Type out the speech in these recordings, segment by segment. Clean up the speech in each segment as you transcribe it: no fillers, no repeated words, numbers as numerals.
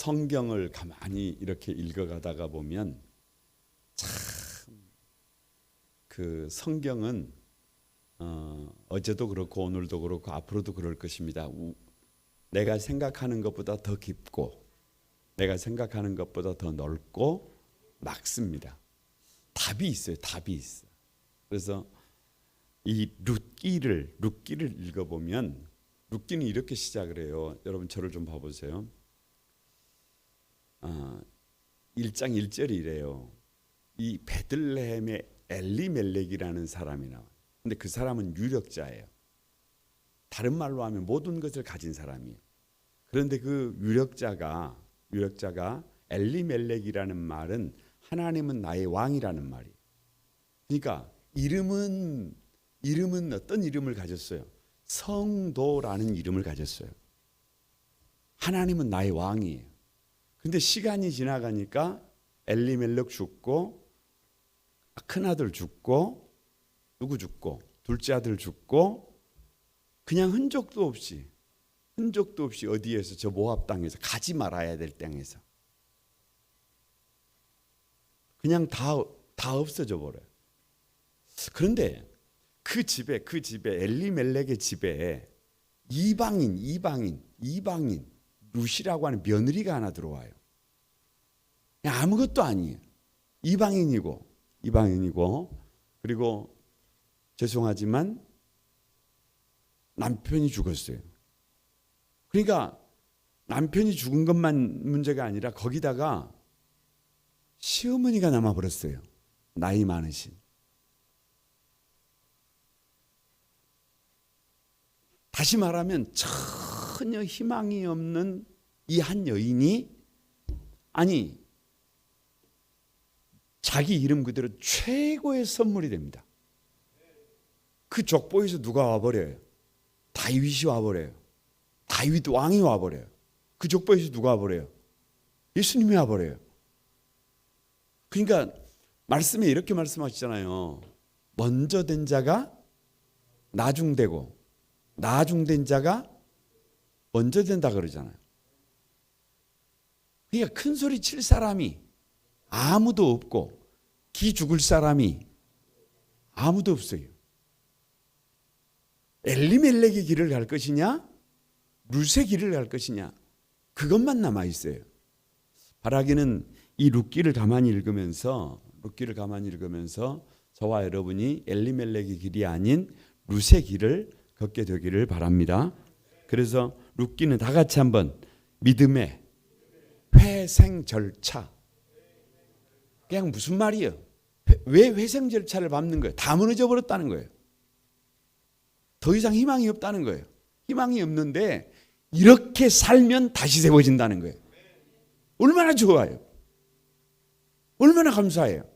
성경을 가만히 이렇게 읽어가다가 보면 참 그 성경은 어제도 그렇고 오늘도 그렇고 앞으로도 그럴 것입니다. 내가 생각하는 것보다 더 깊고 내가 생각하는 것보다 더 넓고 막습니다. 답이 있어요. 답이 있어. 그래서 이 룻기를 읽어보면 룻기는 이렇게 시작을 해요. 여러분 저를 좀 봐보세요. 1장 1절이 이래요. 이 베들레헴의 엘리멜렉이라는 사람이 나와요. 근데 그 사람은 유력자예요. 다른 말로 하면 모든 것을 가진 사람이에요. 그런데 그 유력자가 엘리멜렉이라는 말은 하나님은 나의 왕이라는 말이에요. 그러니까 이름은 어떤 이름을 가졌어요? 성도라는 이름을 가졌어요. 하나님은 나의 왕이에요. 근데 시간이 지나가니까 엘리멜렉 죽고 큰아들 죽고 누구 죽고 둘째 아들 죽고 그냥 흔적도 없이 어디에서 저 모압 땅에서 가지 말아야 될 땅에서 그냥 다 없어져 버려요. 그런데 그 집에 엘리멜렉의 집에 이방인 룻이라고 하는 며느리가 하나 들어와요. 그냥 아무것도 아니에요. 이방인이고 그리고 죄송하지만 남편이 죽었어요. 그러니까 남편이 죽은 것만 문제가 아니라 거기다가 시어머니가 남아버렸어요. 나이 많으신. 다시 말하면 전혀 희망이 없는 이 한 여인이 자기 이름 그대로 최고의 선물이 됩니다. 그 족보에서 누가 와버려요? 다윗이 와버려요. 다윗 왕이 와버려요. 그 족보에서 누가 와버려요? 예수님이 와버려요. 그러니까 말씀에 이렇게 말씀하시잖아요. 먼저 된 자가 나중되고 나중된 자가 먼저 된다 그러잖아요. 그러니까 큰 소리 칠 사람이 아무도 없고 기 죽을 사람이 아무도 없어요. 엘리멜렉의 길을 갈 것이냐 룻의 길을 갈 것이냐 그것만 남아 있어요. 바라기는 이 룻기를 가만히 읽으면서 저와 여러분이 엘리멜렉의 길이 아닌 룻의 길을 걷게 되기를 바랍니다. 그래서 룻기는 다 같이 한번 믿음의 회생 절차. 그냥 무슨 말이에요? 왜 회생 절차를 밟는 거예요? 다 무너져 버렸다는 거예요. 더 이상 희망이 없다는 거예요. 희망이 없는데 이렇게 살면 다시 세워진다는 거예요. 얼마나 좋아요. 얼마나 감사해요.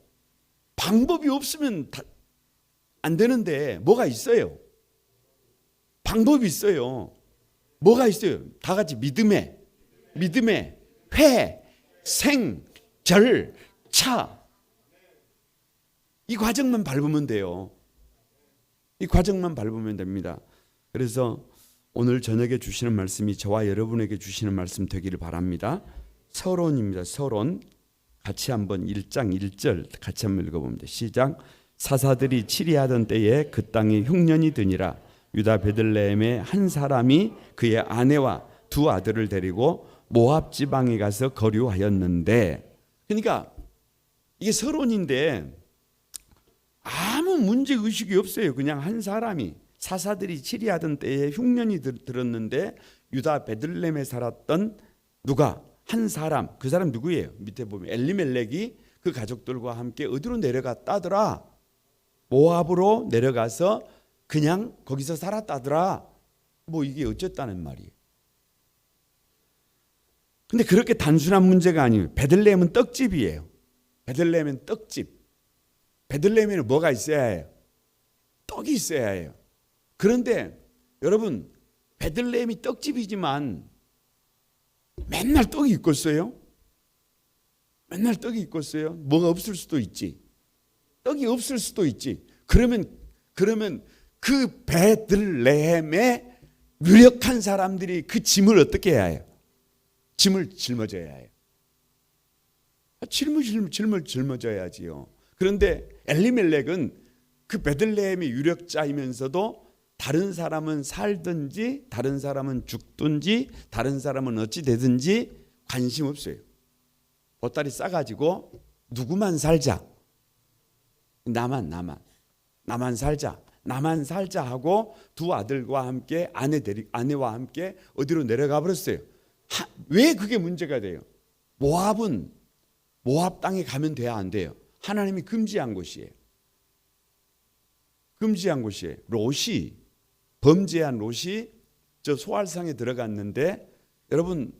방법이 없으면 안 되는데 뭐가 있어요? 방법이 있어요. 뭐가 있어요? 다 같이 믿음의 회생 절차. 이 과정만 밟으면 돼요. 이 과정만 밟으면 됩니다. 그래서 오늘 저녁에 주시는 말씀이 저와 여러분에게 주시는 말씀 되기를 바랍니다. 서론입니다. 서론. 같이 한번 1장 1절 같이 한번 읽어봅니다. 시작. 사사들이 치리하던 때에 그 땅에 흉년이 드니라. 유다 베들레헴의 한 사람이 그의 아내와 두 아들을 데리고 모압 지방에 가서 거류하였는데, 그러니까 이게 서론인데 아무 문제 의식이 없어요. 그냥 한 사람이 사사들이 치리하던 때에 흉년이 들었는데 유다 베들레헴에 살았던 누가 한 사람, 그 사람 누구예요? 밑에 보면 엘리멜렉이 그 가족들과 함께 어디로 내려갔다더라? 모압으로 내려가서 그냥 거기서 살았다더라. 뭐 이게 어쨌다는 말이에요. 근데 그렇게 단순한 문제가 아니에요. 베들레헴은 떡집이에요. 베들레헴은 떡집. 베들레헴에는 뭐가 있어야 해요? 떡이 있어야 해요. 그런데 여러분, 베들레헴이 떡집이지만 맨날 떡이 있겠어요? 맨날 떡이 있겠어요? 뭐가 없을 수도 있지. 떡이 없을 수도 있지. 그러면 그 베들레헴에 유력한 사람들이 그 짐을 어떻게 해야 해요? 짐을 짊어져야 해요. 짐을 짊어져야지요. 그런데 엘리멜렉은 그 베들레헴의 유력자이면서도 다른 사람은 살든지 다른 사람은 죽든지 다른 사람은 어찌 되든지 관심 없어요. 보따리 싸가지고 누구만 살자. 나만 살자 하고 두 아들과 함께 아내와 함께 어디로 내려가 버렸어요. 왜 그게 문제가 돼요? 모압 땅에 가면 돼야 안 돼요. 하나님이 금지한 곳이에요. 롯이 범죄한 롯이 저 소알상에 들어갔는데 여러분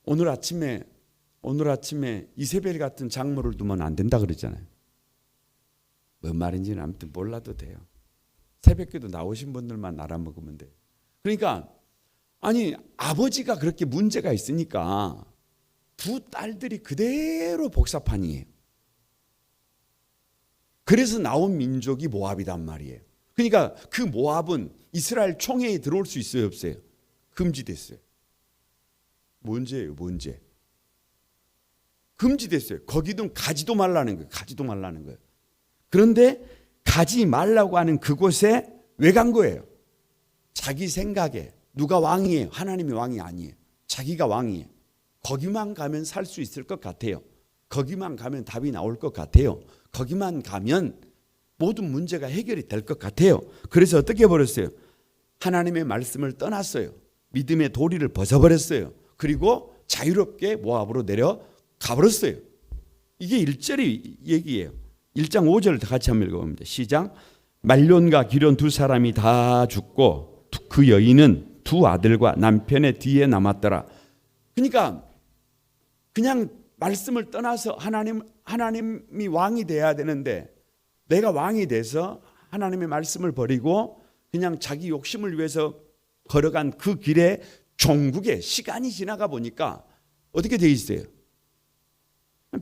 오늘 아침에 이세벨 같은 장모를 두면 안 된다 그랬잖아요. 뭔 말인지는 아무튼 몰라도 돼요. 새벽기도 나오신 분들만 알아먹으면 돼요. 그러니까 아니 아버지가 그렇게 문제가 있으니까 두 딸들이 그대로 복사판이에요. 그래서 나온 민족이 모압이단 말이에요. 그러니까 그 모압은 이스라엘 총회에 들어올 수 있어요, 없어요? 금지됐어요. 문제. 금지됐어요. 거기든 가지도 말라는 거예요. 그런데 가지 말라고 하는 그곳에 왜 간 거예요? 자기 생각에 누가 왕이에요? 하나님이 왕이 아니에요. 자기가 왕이에요. 거기만 가면 살 수 있을 것 같아요. 거기만 가면 답이 나올 것 같아요. 거기만 가면 모든 문제가 해결이 될 것 같아요. 그래서 어떻게 해버렸어요? 하나님의 말씀을 떠났어요. 믿음의 도리를 벗어버렸어요. 그리고 자유롭게 모압으로 내려가 버렸어요. 이게 1절의 얘기예요. 1장 5절 같이 한번 읽어봅니다. 시작. 말론과 기련 두 사람이 다 죽고 그 여인은 두 아들과 남편의 뒤에 남았더라. 그러니까 그냥 말씀을 떠나서 하나님이 왕이 돼야 되는데 내가 왕이 돼서 하나님의 말씀을 버리고 그냥 자기 욕심을 위해서 걸어간 그 길에 종국에 시간이 지나가 보니까 어떻게 돼 있어요?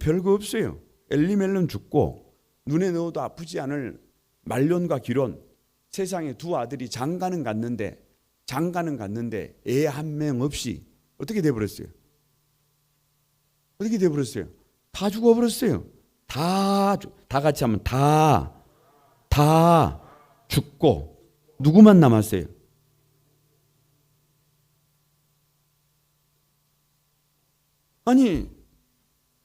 별거 없어요. 엘리멜렉은 죽고 눈에 넣어도 아프지 않을 말론과 기론, 세상에 두 아들이 장가는 갔는데 애 한 명 없이 어떻게 돼버렸어요? 다 죽어버렸어요. 다 같이 하면 다 죽고 누구만 남았어요? 아니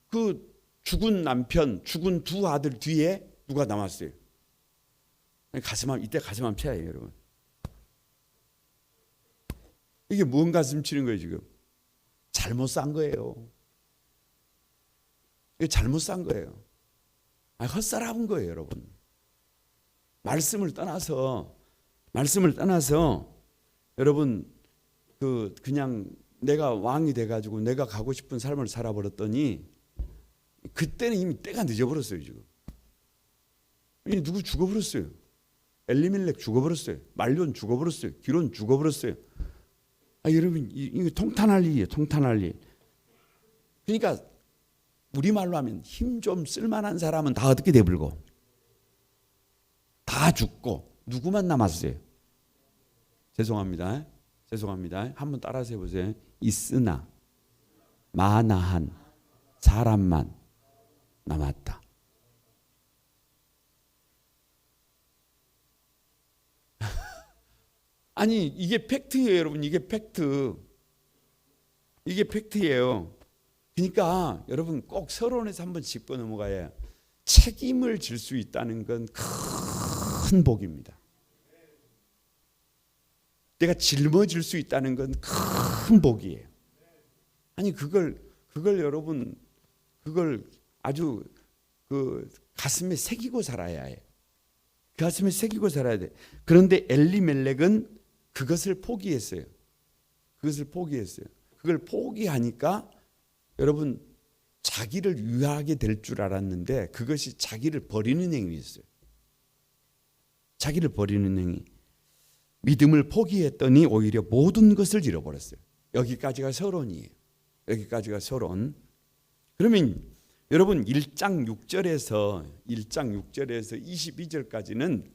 그 죽은 남편, 죽은 두 아들 뒤에 누가 남았어요? 이때 가슴 한번 쳐야 해요, 여러분. 이게 뭔 가슴 치는 거예요, 지금? 잘못 산 거예요. 이게 잘못 산 거예요. 헛살아본 거예요, 여러분. 말씀을 떠나서 여러분 그냥 내가 왕이 돼가지고 내가 가고 싶은 삶을 살아버렸더니 그때는 이미 때가 늦어버렸어요, 지금. 누구 죽어버렸어요. 엘리멜렉 죽어버렸어요. 말론 죽어버렸어요. 기론 죽어버렸어요. 여러분 이거 통탄할 일이에요. 통탄할 일. 그러니까 우리말로 하면 힘 좀 쓸만한 사람은 다 어떻게 돼버리고 다 죽고 누구만 남았어요? 죄송합니다. 한번 따라서 해보세요. 있으나 마나한 사람만 남았다. 아니 이게 팩트예요, 여러분. 이게 팩트예요. 그러니까 여러분 꼭 서론에서 한번 짚고 넘어가야 해요. 책임을 질 수 있다는 건 큰 복입니다. 내가 짊어질 수 있다는 건 큰 복이에요. 아니 그걸 여러분 그걸 아주 그 가슴에 새기고 살아야 해. 가슴에 새기고 살아야 돼. 그런데 엘리멜렉은 그것을 포기했어요. 그걸 포기하니까 여러분 자기를 유하게 될 줄 알았는데 그것이 자기를 버리는 행위였어요. 자기를 버리는 행위. 믿음을 포기했더니 오히려 모든 것을 잃어버렸어요. 여기까지가 서론이에요. 그러면 여러분 1장 6절에서 22절까지는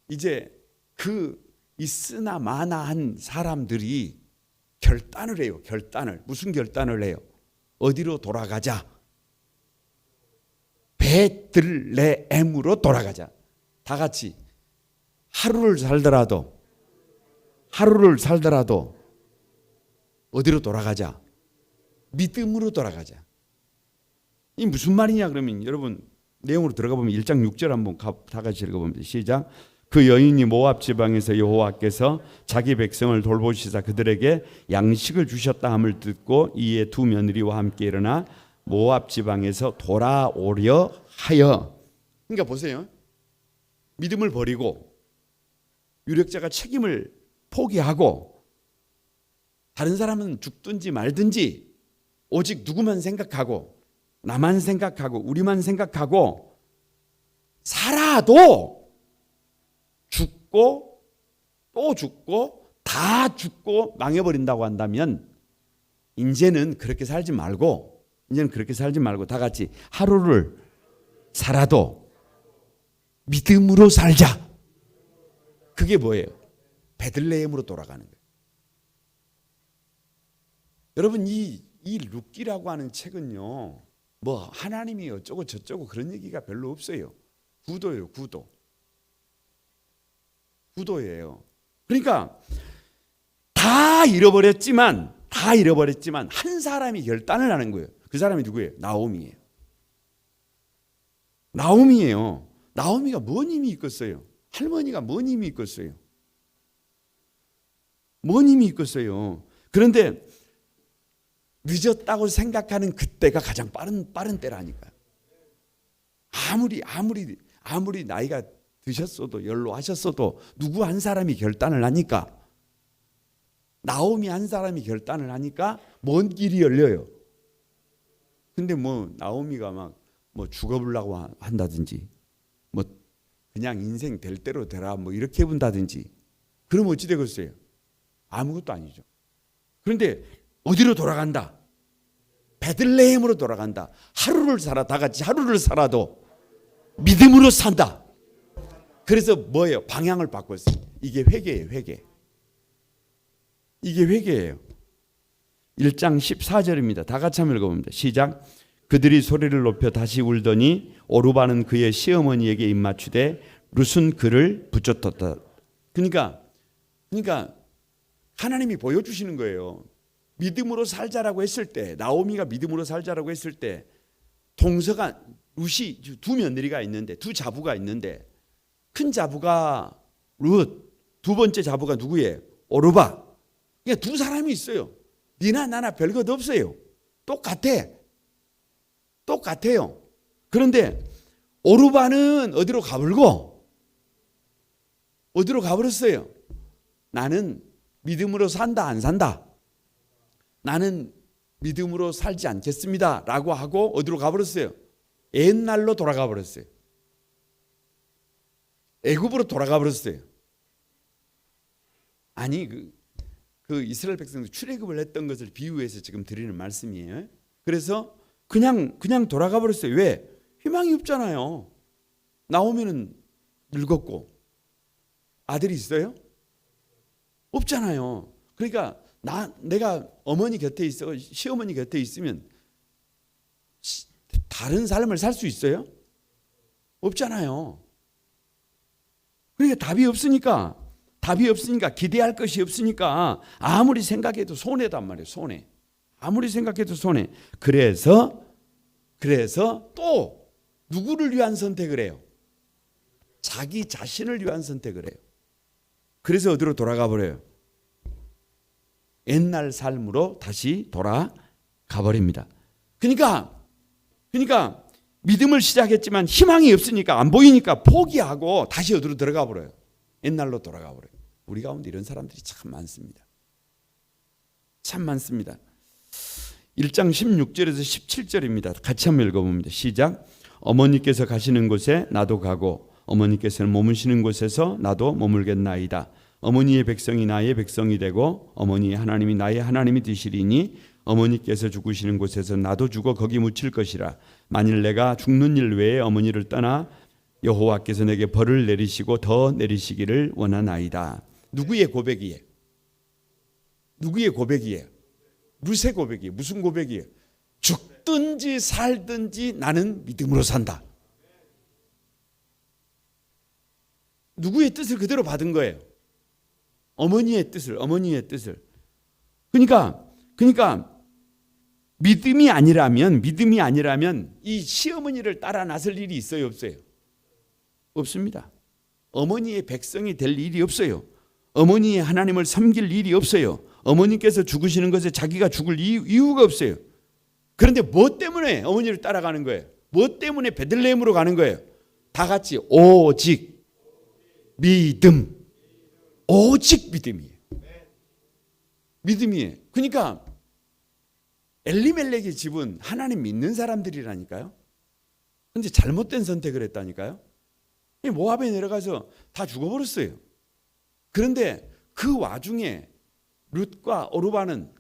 이제 그 있으나 마나한 사람들이 결단을 해요. 결단을. 무슨 결단을 해요? 어디로 돌아가자? 베들레헴으로 돌아가자. 다 같이 하루를 살더라도 어디로 돌아가자? 믿음으로 돌아가자. 이 무슨 말이냐 그러면 여러분 내용으로 들어가 보면 1장 6절 한번 다 같이 읽어봅니다. 시작. 그 여인이 모압 지방에서 여호와께서 자기 백성을 돌보시사 그들에게 양식을 주셨다 함을 듣고 이에 두 며느리와 함께 일어나 모압 지방에서 돌아오려 하여. 그러니까 보세요. 믿음을 버리고 유력자가 책임을 포기하고 다른 사람은 죽든지 말든지 오직 누구만 생각하고 나만 생각하고 우리만 생각하고 살아도 죽고 또 죽고 다 죽고 망해버린다고 한다면 이제는 그렇게 살지 말고 다 같이 하루를 살아도 믿음으로 살자. 그게 뭐예요? 베들레헴으로 돌아가는 거예요. 여러분 이 룻기라고 하는 책은요, 뭐 하나님이 어쩌고 저쩌고 그런 얘기가 별로 없어요. 구도예요, 구도예요. 그러니까 다 잃어버렸지만 한 사람이 결단을 하는 거예요. 그 사람이 누구예요? 나오미예요. 나오미가 뭔 힘이 있겠어요? 할머니가 뭔 힘이 있겠어요? 그런데 늦었다고 생각하는 그때가 가장 빠른 때라니까요. 아무리 나이가 드셨어도 연로하셨어도 누구 한 사람이 결단을 하니까, 나오미 한 사람이 결단을 하니까 먼 길이 열려요. 근데 뭐 나오미가 막 뭐 죽어보려고 한다든지 뭐 그냥 인생 될 대로 되라 뭐 이렇게 해본다든지 그럼 어찌 되겠어요? 아무것도 아니죠. 그런데 어디로 돌아간다? 베들레헴으로 돌아간다. 다 같이 하루를 살아도 믿음으로 산다. 그래서 뭐예요? 방향을 바꿨어요. 이게 회개예요. 이게 회개예요. 1장 14절입니다. 다 같이 한번 읽어봅니다. 시작. 그들이 소리를 높여 다시 울더니 오르바는 그의 시어머니에게 입맞추되 룻은 그를 붙잡았다. 그러니까 하나님이 보여주시는 거예요. 믿음으로 살자라고 했을 때, 나오미가 믿음으로 살자라고 했을 때 동서가 룻이 두 며느리가 있는데, 두 자부가 있는데, 큰 자부가 룻, 두 번째 자부가 누구예요? 오르바. 그러니까 두 사람이 있어요. 니나 나나 별것 없어요. 똑같아요. 그런데 오르바는 어디로 가버렸어요? 나는 믿음으로 산다 안 산다? 나는 믿음으로 살지 않겠습니다 라고 하고 어디로 가버렸어요? 옛날로 돌아가 버렸어요. 애굽으로 돌아가 버렸어요. 아니 그 이스라엘 백성들 출애굽을 했던 것을 비유해서 지금 드리는 말씀이에요. 그래서 그냥 돌아가 버렸어요. 왜? 희망이 없잖아요. 나오면은 늙었고 아들이 있어요? 없잖아요. 그러니까 내가 어머니 곁에 있어, 시어머니 곁에 있으면 다른 삶을 살 수 있어요? 없잖아요. 그러니까 답이 없으니까 기대할 것이 없으니까 아무리 생각해도 손해단 말이에요. 손해. 아무리 생각해도 손해. 그래서 또 누구를 위한 선택을 해요? 자기 자신을 위한 선택을 해요. 그래서 어디로 돌아가 버려요? 옛날 삶으로 다시 돌아가 버립니다. 그러니까 믿음을 시작했지만 희망이 없으니까, 안 보이니까 포기하고 다시 어디로 들어가 버려요? 옛날로 돌아가 버려요. 우리 가운데 이런 사람들이 참 많습니다. 1장 16절에서 17절입니다. 같이 한번 읽어봅니다. 시작. 어머니께서 가시는 곳에 나도 가고 어머니께서는 머무시는 곳에서 나도 머물겠나이다. 어머니의 백성이 나의 백성이 되고 어머니의 하나님이 나의 하나님이 되시리니 어머니께서 죽으시는 곳에서 나도 죽어 거기 묻힐 것이라. 만일 내가 죽는 일 외에 어머니를 떠나 여호와께서 내게 벌을 내리시고 더 내리시기를 원하나이다. 누구의 고백이에요? 누구의 고백이에요? 룻의 고백이에요. 무슨 고백이에요? 죽든지 살든지 나는 믿음으로 산다. 누구의 뜻을 그대로 받은 거예요? 어머니의 뜻을. 그러니까 믿음이 아니라면 이 시어머니를 따라 나설 일이 있어요, 없어요? 없습니다. 어머니의 백성이 될 일이 없어요. 어머니의 하나님을 섬길 일이 없어요. 어머니께서 죽으시는 것에 자기가 죽을 이유가 없어요. 그런데 뭐 때문에 어머니를 따라가는 거예요? 뭐 때문에 베들레헴으로 가는 거예요? 다 같이 오직 믿음. 오직 믿음이에요. 믿음이에요. 그러니까 엘리멜렉의 집은 하나님 믿는 사람들이라니까요. 그런데 잘못된 선택을 했다니까요. 모압에 내려가서 다 죽어버렸어요. 그런데 그 와중에 룻과 오르바는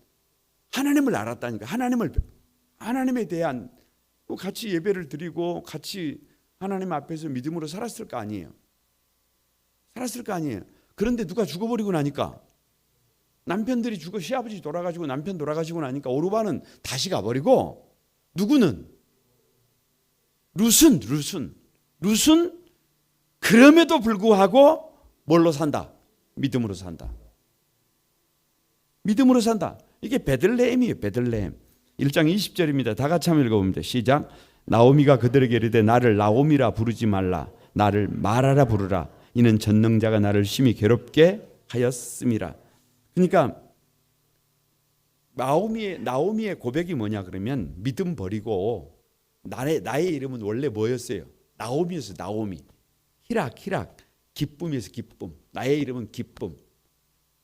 하나님을 알았다니까. 하나님에 대한 같이 예배를 드리고 같이 하나님 앞에서 믿음으로 살았을 거 아니에요. 그런데 누가 죽어버리고 나니까 남편들이 죽어 시아버지 돌아가시고 남편 돌아가시고 나니까 오르바는 다시 가버리고 누구는 룻은 그럼에도 불구하고 뭘로 산다? 믿음으로 산다. 이게 베들레헴이에요. 베들레헴. 1장 20절입니다. 다 같이 한번 읽어봅니다. 시작. 나오미가 그들에게 이르되 나를 나오미라 부르지 말라. 나를 마라라 부르라. 이는 전능자가 나를 심히 괴롭게 하였음이라. 그러니까 나오미의 고백이 뭐냐 그러면 믿음 버리고 나의 이름은 원래 뭐였어요? 나오미였어요. 나오미. 희락 기쁨이었어요. 기쁨. 나의 이름은 기쁨.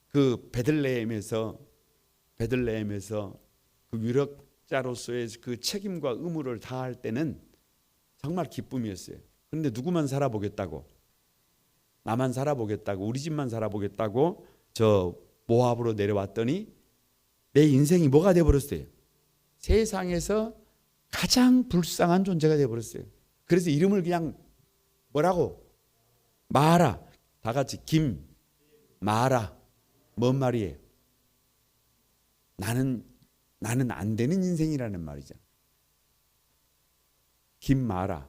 그 베들레헴에서 그 유력자로서의 그 책임과 의무를 다할 때는 정말 기쁨이었어요. 그런데 누구만 살아보겠다고? 나만 살아보겠다고, 우리 집만 살아보겠다고 저 모압으로 내려왔더니 내 인생이 뭐가 돼버렸어요? 세상에서 가장 불쌍한 존재가 돼버렸어요. 그래서 이름을 그냥 뭐라고? 마라. 다 같이 김 마라. 뭔 말이에요? 나는 안 되는 인생이라는 말이죠. 김마라.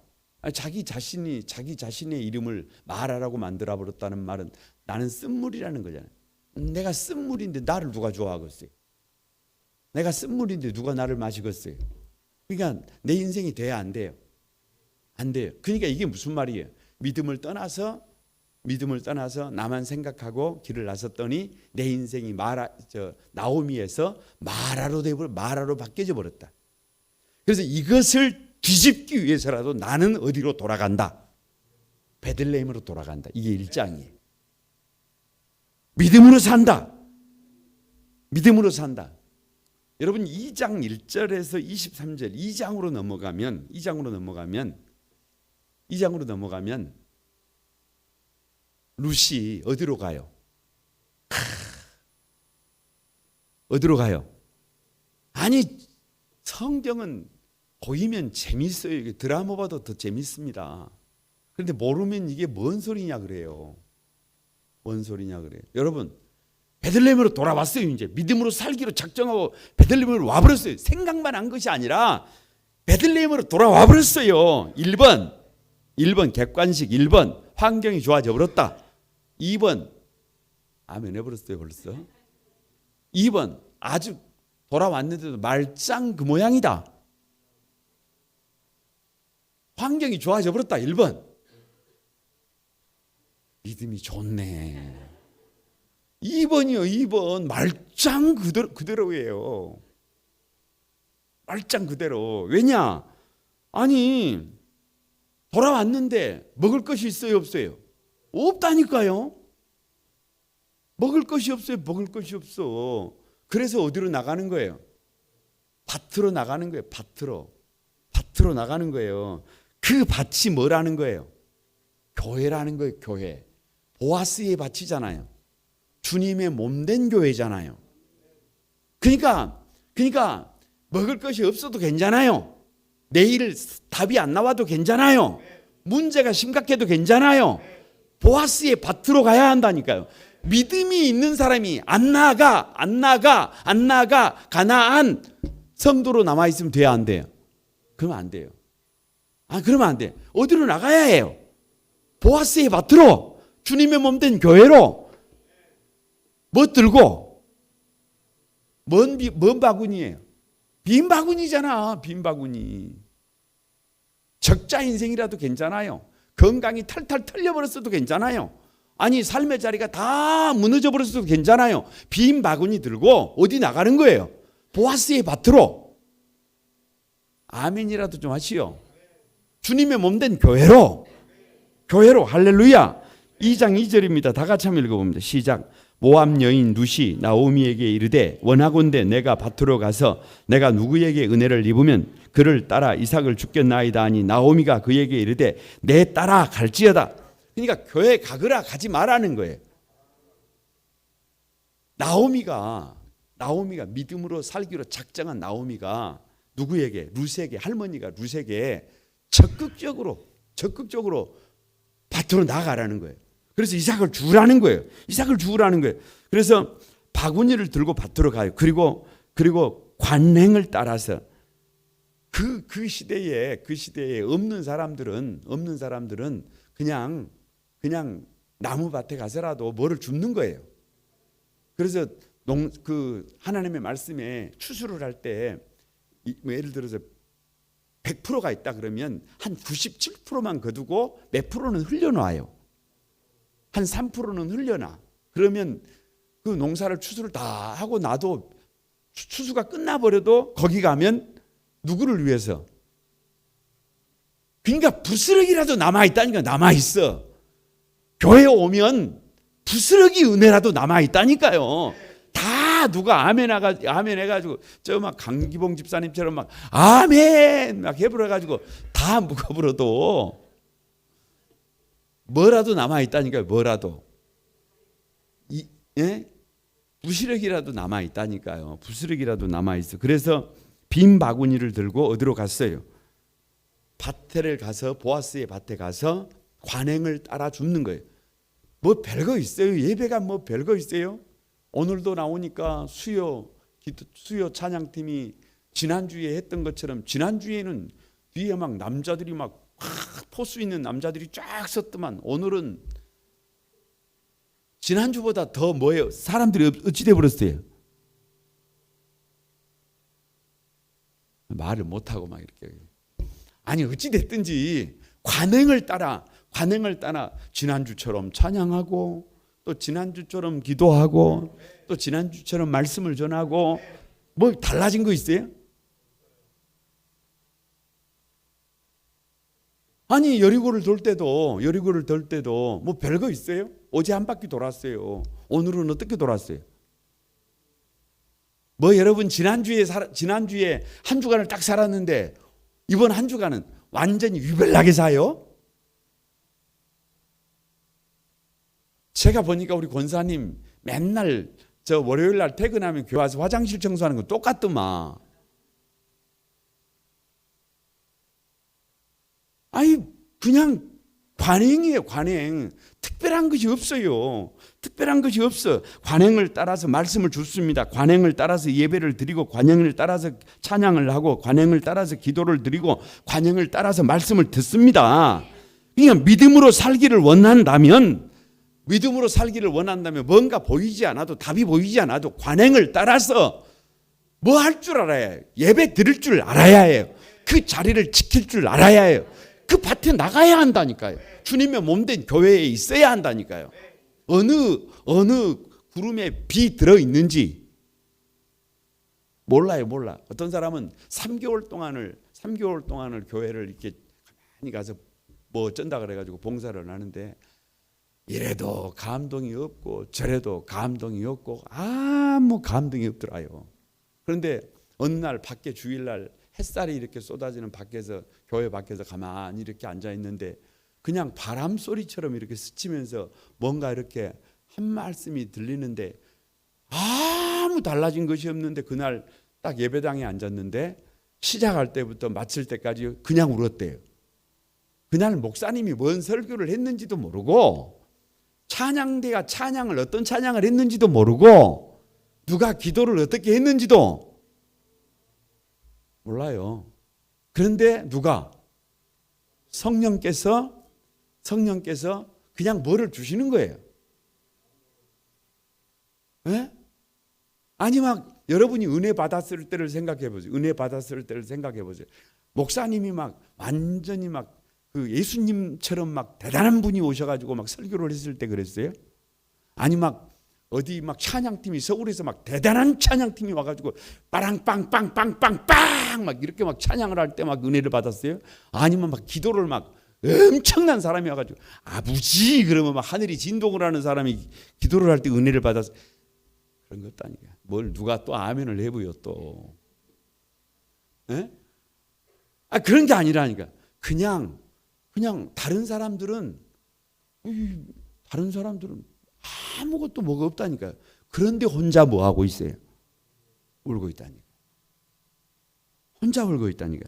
자기 자신의 이름을 마라라고 만들어 버렸다는 말은 나는 쓴물이라는 거잖아요. 내가 쓴물인데 나를 누가 좋아하겠어요? 내가 쓴물인데 누가 나를 마시겠어요? 그러니까 내 인생이 돼야 안 돼요. 그러니까 이게 무슨 말이에요? 믿음을 떠나서 나만 생각하고 길을 나섰더니 내 인생이 나오미에서 마라로 바뀌어져 버렸다. 그래서 이것을 뒤집기 위해서라도 나는 어디로 돌아간다? 베들레헴으로 돌아간다. 이게 1장이에요. 믿음으로 산다. 여러분 2장 1절에서 23절 2장으로 넘어가면 룻이 어디로 가요? 어디로 가요? 아니 성경은 보이면 재밌어요. 드라마보다 더 재밌습니다. 그런데 모르면 이게 뭔 소리냐 그래요. 여러분 베들레헴으로 돌아왔어요. 이제 믿음으로 살기로 작정하고 베들레헴으로 와버렸어요. 생각만 한 것이 아니라 베들레헴으로 돌아와 버렸어요. 1번 객관식. 1번 환경이 좋아져 버렸다. 2번 아멘 해버렸어요 벌써. 2번 아주 돌아왔는데도 말짱 그 모양이다. 환경이 좋아져 버렸다. 1번 믿음이 좋네. 2번이요. 2번 말짱 그대로예요. 말짱 그대로. 왜냐? 아니 돌아왔는데 먹을 것이 있어요 없어요? 없다니까요. 먹을 것이 없어. 그래서 어디로 나가는 거예요? 밭으로 나가는 거예요. 밭으로 나가는 거예요. 그 밭이 뭐라는 거예요? 교회라는 거예요. 교회. 보아스의 밭이잖아요. 주님의 몸된 교회잖아요. 그러니까 먹을 것이 없어도 괜찮아요. 내일 답이 안 나와도 괜찮아요. 문제가 심각해도 괜찮아요. 보아스의 밭으로 가야 한다니까요. 믿음이 있는 사람이 안 나가 가나안 성도로 남아 있으면 돼야 안 돼요? 그러면 안 돼요. 그러면 안 돼. 어디로 나가야 해요? 보아스의 밭으로, 주님의 몸된 교회로. 뭐 들고? 뭔 바구니예요? 빈 바구니잖아. 빈 바구니. 적자 인생이라도 괜찮아요. 건강이 탈탈 털려버렸어도 괜찮아요. 아니 삶의 자리가 다 무너져 버렸어도 괜찮아요. 빈 바구니 들고 어디 나가는 거예요? 보아스의 밭으로. 아멘이라도 좀 하시오. 주님의 몸된 교회로 할렐루야. 2장 2절입니다. 다 같이 한번 읽어봅니다. 시작. 모압 여인 룻이 나오미에게 이르되 원하건대 내가 밭으로 가서 내가 누구에게 은혜를 입으면 그를 따라 이삭을 죽겠나이다 하니 나오미가 그에게 이르되 내 따라 갈지어다. 그러니까 교회 가거라 가지 말라는 거예요. 나오미가 믿음으로 살기로 작정한 나오미가 누구에게? 룻에게, 할머니가 룻에게 적극적으로 밭으로 나가라는 거예요. 그래서 이삭을 주라는 거예요. 그래서 바구니를 들고 밭으로 가요. 그리고 관행을 따라서 그 시대에 없는 사람들은 그냥 나무밭에 가서라도 뭐를 줍는 거예요. 그래서 하나님의 말씀에 추수를 할 때 예를 들어서 100%가 있다 그러면 한 97%만 거두고 몇 프로는 흘려놔요. 한 3%는 흘려놔. 그러면 그 농사를 추수를 다 하고 나도 추수가 끝나버려도 거기 가면 누구를 위해서? 그러니까 부스러기라도 남아있다니까. 남아있어. 교회에 오면 부스러기 은혜라도 남아있다니까요. 다 누가 아멘 해가지고 저 막 강기봉 집사님처럼 막 아멘 막 해버려가지고 다 묵어버려도 뭐라도 남아있다니까요. 뭐라도. 부스러기라도 남아있다니까요. 부스러기라도 남아있어. 그래서 빈 바구니를 들고 어디로 갔어요? 밭에 가서, 보아스의 밭에 가서 관행을 따라 줍는 거예요. 뭐 별거 있어요? 예배가 뭐 별거 있어요? 오늘도 나오니까 수요 찬양팀이 지난주에 했던 것처럼 지난주에는 뒤에 막 남자들이 막 포수 있는 남자들이 쫙 섰더만 오늘은 지난주보다 더 뭐예요? 사람들이 어찌 돼버렸어요? 말을 못하고 막 이렇게. 아니 어찌 됐든지 관행을 따라 지난주처럼 찬양하고 또 지난주처럼 기도하고 또 지난주처럼 말씀을 전하고 뭐 달라진 거 있어요? 아니 여리고를 돌 때도 뭐 별거 있어요? 어제 한 바퀴 돌았어요. 오늘은 어떻게 돌았어요? 뭐 여러분 지난주에 한 주간을 딱 살았는데 이번 한 주간은 완전히 유별나게 사요? 제가 보니까 우리 권사님 맨날 저 월요일 날 퇴근하면 교회 와서 화장실 청소하는 거 똑같더만. 아니 그냥 관행이에요. 관행. 특별한 것이 없어요. 관행을 따라서 말씀을 줬습니다. 관행을 따라서 예배를 드리고 관행을 따라서 찬양을 하고 관행을 따라서 기도를 드리고 관행을 따라서 말씀을 듣습니다. 그러니까 믿음으로 살기를 원한다면 뭔가 보이지 않아도 답이 보이지 않아도 관행을 따라서 뭐 할 줄 알아야 해요. 예배 드릴 줄 알아야 해요. 그 자리를 지킬 줄 알아야 해요. 그 밭에 나가야 한다니까요. 주님의 몸된 교회에 있어야 한다니까요. 어느 구름에 비 들어 있는지 몰라. 어떤 사람은 3개월 동안을 교회를 이렇게 가만히 가서 뭐 어쩐다 그래가지고 봉사를 하는데 이래도 감동이 없고 저래도 감동이 없고 아무 감동이 없더라요. 그런데 어느 날 밖에 주일날 햇살이 이렇게 쏟아지는 교회 밖에서 가만히 이렇게 앉아 있는데 그냥 바람 소리처럼 이렇게 스치면서 뭔가 이렇게 한 말씀이 들리는데 아무 달라진 것이 없는데 그날 딱 예배당에 앉았는데 시작할 때부터 마칠 때까지 그냥 울었대요. 그날 목사님이 뭔 설교를 했는지도 모르고 찬양대가 찬양을 어떤 찬양을 했는지도 모르고 누가 기도를 어떻게 했는지도 몰라요. 그런데 누가? 성령께서 그냥 뭐를 주시는 거예요. 네? 아니 막 여러분이 은혜 받았을 때를 생각해 보세요. 은혜 받았을 때를 생각해 보세요. 목사님이 막 완전히 막 그 예수님처럼 막 대단한 분이 오셔가지고 막 설교를 했을 때 그랬어요? 아니 막 어디 막 찬양팀이 서울에서 막 대단한 찬양팀이 와가지고 빠랑빵빵빵빵빵 막 이렇게 막 찬양을 할 때 막 은혜를 받았어요? 아니면 막 기도를 막 엄청난 사람이 와가지고 아버지 그러면 막 하늘이 진동을 하는 사람이 기도를 할 때 은혜를 받았어요? 그런 것도 아니에요. 뭘 누가 또 아멘을 해보여 또? 에? 아 그런 게 아니라니까. 그냥 다른 사람들은 아무것도 뭐가 없다니까요. 그런데 혼자 뭐 하고 있어요? 울고 있다니까. 혼자 울고 있다니까.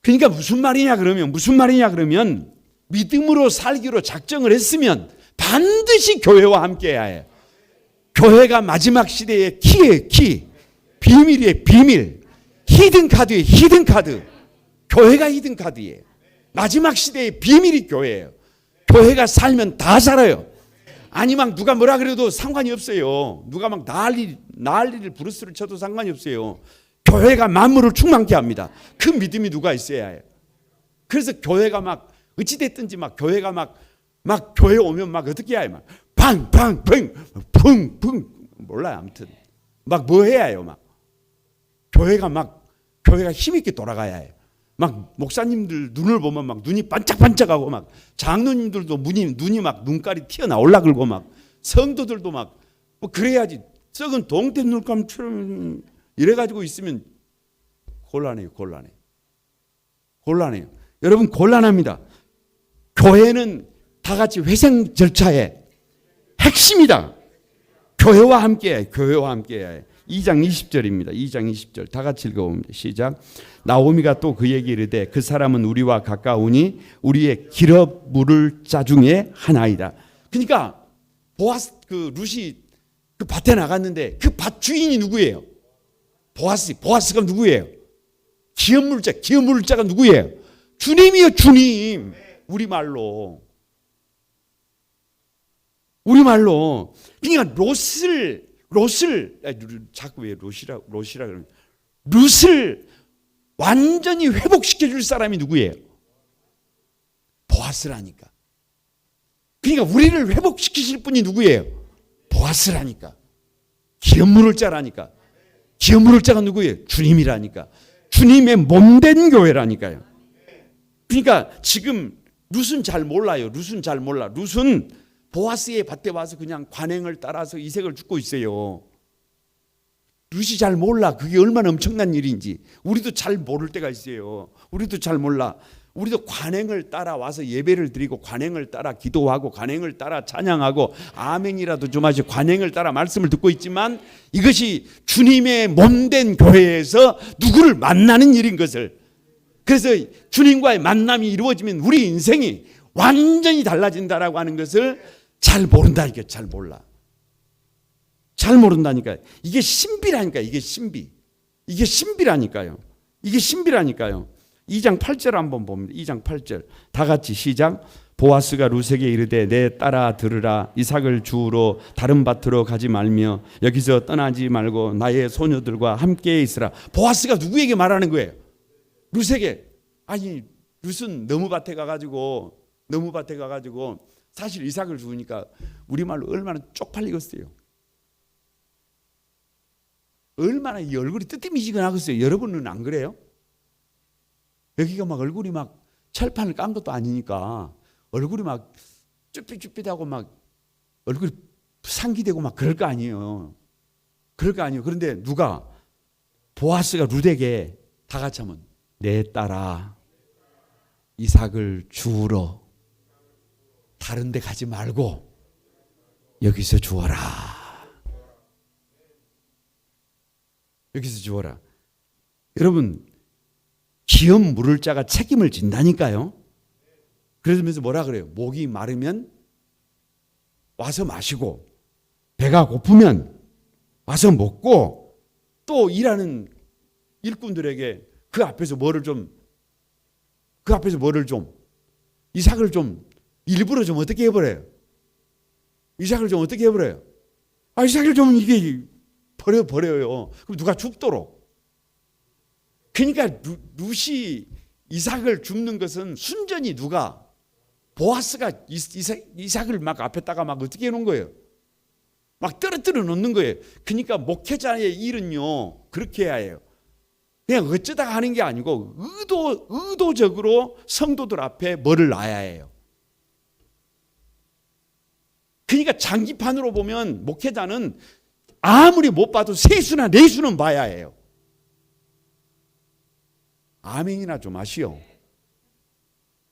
그러니까 무슨 말이냐 그러면 믿음으로 살기로 작정을 했으면 반드시 교회와 함께해야 해요. 교회가 마지막 시대의 키예요. 키. 비밀이에요. 비밀. 히든카드예요. 히든카드. 교회가 히든카드예요. 마지막 시대의 비밀이 교회예요. 교회가 살면 다 살아요. 아니 막 누가 뭐라 그래도 상관이 없어요. 누가 막 난리를 브루스를 쳐도 상관이 없어요. 교회가 만물을 충만케 합니다. 그 믿음이 누가 있어야 해요. 그래서 교회가 막 어찌됐든지 막 교회가 막 교회 오면 막 어떻게 해야 해요? 막 팡팡팡 쿵쿵 몰라요. 아무튼 막 뭐 해야 해요. 막 교회가 힘있게 돌아가야 해요. 막 목사님들 눈을 보면 막 눈이 반짝반짝하고 막 장로님들도 눈이 막 눈깔이 튀어나올라 그러고 막 성도들도 막 뭐 그래야지. 썩은 동태 눈감처럼 이래가지고 있으면 곤란해요. 여러분 곤란합니다. 교회는 다 같이 회생 절차의 핵심이다. 교회와 함께 2장 20절입니다. 2장 20절 다 같이 읽어봅니다. 시작. 나오미가 또 그에게 이르되 그 사람은 우리와 가까우니 우리의 기럽 물을 자 중에 하나이다. 그러니까 보아스 그 룻이 그 밭에 나갔는데 그 밭 주인이 누구예요? 보아스가 누구예요? 기업 물자가 누구예요? 주님이요, 주님. 우리말로. 그러니까 롯을 자꾸 왜 롯이라 그러면 롯을 완전히 회복시켜 줄 사람이 누구예요? 보아스라니까. 그러니까 우리를 회복시키실 분이 누구예요? 보아스라니까. 기업 물을 자라니까. 기업 물을 자가 누구예요? 주님이라니까. 주님의 몸된 교회라니까요. 그러니까 지금 룻은 잘 몰라요. 룻은 보아스의 밭에 와서 그냥 관행을 따라서 이색을 죽고 있어요. 룻이 잘 몰라. 그게 얼마나 엄청난 일인지. 우리도 잘 모를 때가 있어요. 우리도 잘 몰라. 우리도 관행을 따라와서 예배를 드리고 관행을 따라 기도하고 관행을 따라 찬양하고 아멘이라도 좀 하시 관행을 따라 말씀을 듣고 있지만 이것이 주님의 몸된 교회에서 누구를 만나는 일인 것을, 그래서 주님과의 만남이 이루어지면 우리 인생이 완전히 달라진다라고 하는 것을 잘 모른다니까. 잘 모른다니까요. 이게 신비라니까요. 이게 신비라니까요. 2장 8절 한번 봅니다. 2장 8절 다 같이 시작. 보아스가 룻에게 이르되 내 딸아 들으라. 이삭을 주우러 다른 밭으로 가지 말며 여기서 떠나지 말고 나의 소녀들과 함께 있으라. 보아스가 누구에게 말하는 거예요? 룻에게. 아니 룻은 너무밭에 가가지고 사실 이삭을 주우니까 우리말로 얼마나 쪽팔리겠어요. 얼마나 이 얼굴이 뜨뜻미지근하겠어요. 여러분은 안 그래요? 여기가 막 얼굴이 막 철판을 깐 것도 아니니까 얼굴이 막 쭈삣쭈삣하고 막 얼굴이 상기되고 막 그럴 거 아니에요. 그런데 누가 보아스가 룻에게 다 같이 하면 내 딸아 이삭을 주우러 다른 데 가지 말고 여기서 주워라. 여러분 기업 물을 자가 책임을 진다니까요. 그러면서 뭐라 그래요? 목이 마르면 와서 마시고 배가 고프면 와서 먹고 또 일하는 일꾼들에게 그 앞에서 뭐를 좀 이삭을 좀 일부러 좀 어떻게 해버려요? 이삭을 좀 어떻게 해버려요? 이삭을 좀 이게 버려요. 그럼 누가 죽도록. 그러니까 룻이 이삭을 줍는 것은 순전히 누가 보아스가 이삭을 막 앞에다가 막 어떻게 해놓은 거예요? 막 떨어뜨려 놓는 거예요. 그러니까 목회자의 일은요 그렇게 해야 해요. 그냥 어쩌다가 하는 게 아니고 의도적으로 성도들 앞에 뭐를 놔야 해요. 그러니까 장기판으로 보면 목회자는 아무리 못 봐도 세수나 네수는 봐야 해요. 아멘이나 좀 하시오.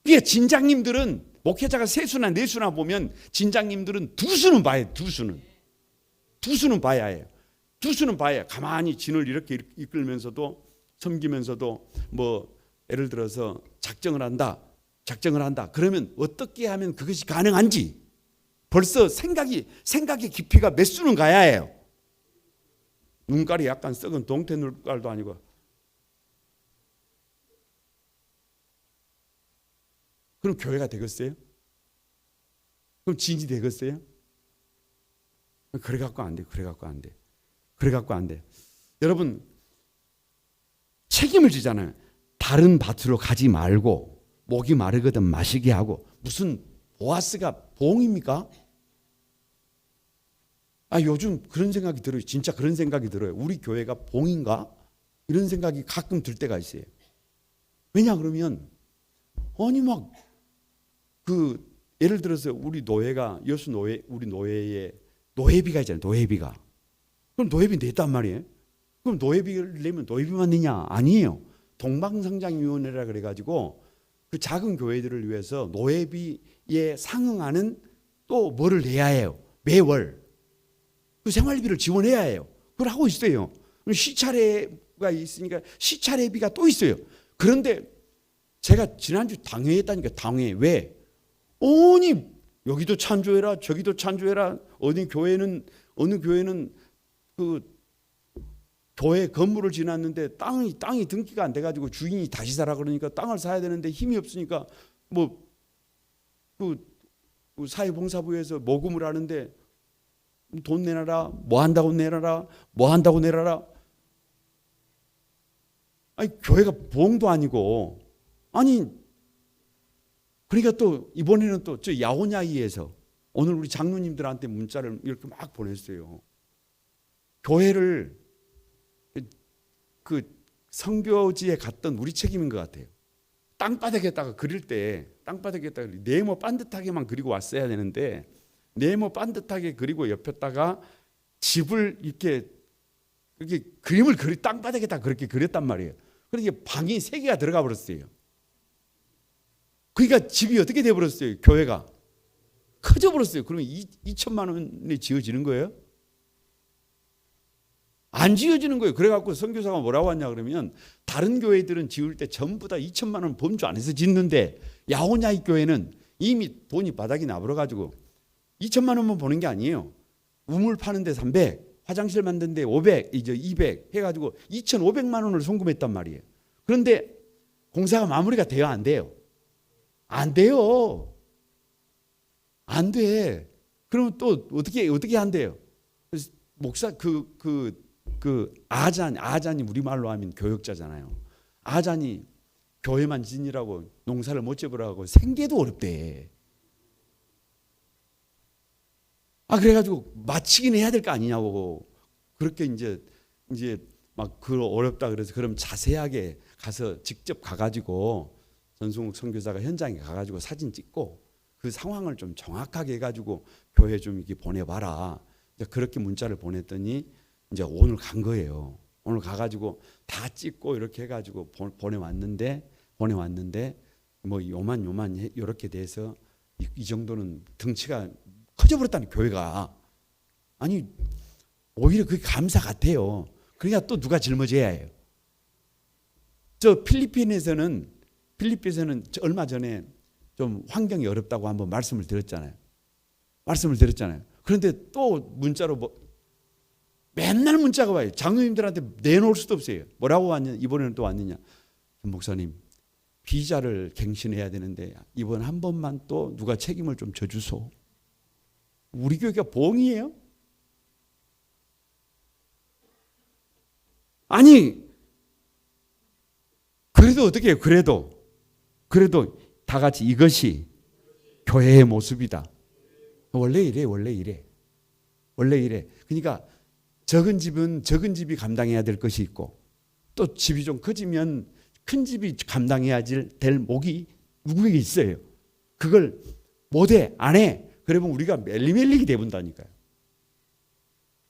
이게 진장님들은 목회자가 세수나 네수나 보면 진장님들은 두수는 봐야 해요. 두수는 봐야 해요. 두수는 봐야 가만히 진을 이렇게 이끌면서도 섬기면서도 뭐 예를 들어서 작정을 한다. 그러면 어떻게 하면 그것이 가능한지 벌써 생각의 깊이가 몇 수는 가야 해요. 눈깔이 약간 썩은 동태 눈깔도 아니고. 그럼 교회가 되겠어요? 그럼 진이 되겠어요? 그래 갖고 안 돼. 여러분 책임을 지잖아요. 다른 밭으로 가지 말고 목이 마르거든 마시게 하고. 무슨 보아스가 봉입니까? 요즘 그런 생각이 들어요. 진짜 그런 생각이 들어요. 우리 교회가 봉인가? 이런 생각이 가끔 들 때가 있어요. 왜냐 그러면 예를 들어서 우리 노예가 우리 노예에 노예비가 있잖아요. 노예비가. 그럼 노예비 냈단 말이에요. 그럼 노예비를 내면 노예비만 내냐? 아니에요. 동방성장위원회라 그래가지고 그 작은 교회들을 위해서 노예비에 상응하는 또 뭐를 내야 해요. 매월 그 생활비를 지원해야 해요. 그걸 하고 있어요. 시차례가 있으니까 시차례비가 또 있어요. 그런데 제가 지난주 당회했다니까. 당회. 왜? 여기도 찬조해라 저기도 찬조해라. 어느 교회는 그 교회 건물을 지났는데 땅이 등기가 안 돼가지고 주인이 다시 사라 그러니까 땅을 사야 되는데 힘이 없으니까 그 사회봉사부에서 모금을 하는데 돈 내놔라. 뭐 한다고 내놔라. 교회가 부흥도 아니고. 그러니까 또 이번에는 또 저 야오냐이에서 오늘 우리 장로님들한테 문자를 이렇게 막 보냈어요. 교회를 그 선교지에 갔던 우리 책임인 것 같아요. 땅바닥에다가 그릴 때 네모 반듯하게만 그리고 왔어야 되는데 네모 반듯하게 그리고 옆에다가 집을 이렇게 그림을 땅바닥에다 그렇게 그렸단 말이에요. 그러니까 방이 3개가 들어가 버렸어요. 그러니까 집이 어떻게 돼 버렸어요? 교회가 커져 버렸어요. 그러면 2천만 원에 지어지는 거예요? 안 지어지는 거예요. 그래갖고 선교사가 뭐라고 하냐 그러면 다른 교회들은 지을 때 전부 다 2천만 원 범주 안에서 짓는데 야오냐이 교회는 이미 돈이 바닥이 나버려가지고 2천만 원만 보는 게 아니에요. 우물 파는데 300, 화장실 만드는데 500, 이제 200 해가지고 2,500만 원을 송금했단 말이에요. 그런데 공사가 마무리가 돼요? 안 돼요? 안 돼요. 안 돼. 그러면 또 어떻게 한대요? 목사 아잔이 우리말로 하면 교역자잖아요. 아잔이 교회만 지니라고 농사를 못 지으라고 생계도 어렵대. 그래가지고 마치긴 해야 될 거 아니냐고. 그렇게 이제 막 어렵다 그래서 그럼 자세하게 가서 직접 가가지고 전승욱 선교사가 현장에 가가지고 사진 찍고 그 상황을 좀 정확하게 해가지고 교회 좀 이렇게 보내봐라. 그렇게 문자를 보냈더니 이제 오늘 간 거예요. 오늘 가가지고 다 찍고 이렇게 해가지고 보내왔는데 뭐 요만 이렇게 돼서 이 정도는 덩치가 커져버렸다는 교회가. 오히려 그게 감사 같아요. 그러니까 또 누가 짊어져야 해요. 필리핀에서는 얼마 전에 좀 환경이 어렵다고 한번 말씀을 드렸잖아요. 말씀을 드렸잖아요. 그런데 또 문자로 맨날 문자가 와요. 장로님들한테 내놓을 수도 없어요. 뭐라고 왔냐? 이번에는 또 왔느냐? 목사님, 비자를 갱신해야 되는데 이번 한 번만 또 누가 책임을 좀 져주소. 우리 교회가 봉이에요? 아니, 그래도 어떻게 해요? 그래도 다 같이 이것이 교회의 모습이다. 원래 이래. 그러니까 적은 집은 적은 집이 감당해야 될 것이 있고, 또 집이 좀 커지면 큰 집이 감당해야 될 몫이 누구에게 있어요. 그걸 못해, 안 해. 그러면 우리가 멜리멜리게 돼본다니까요.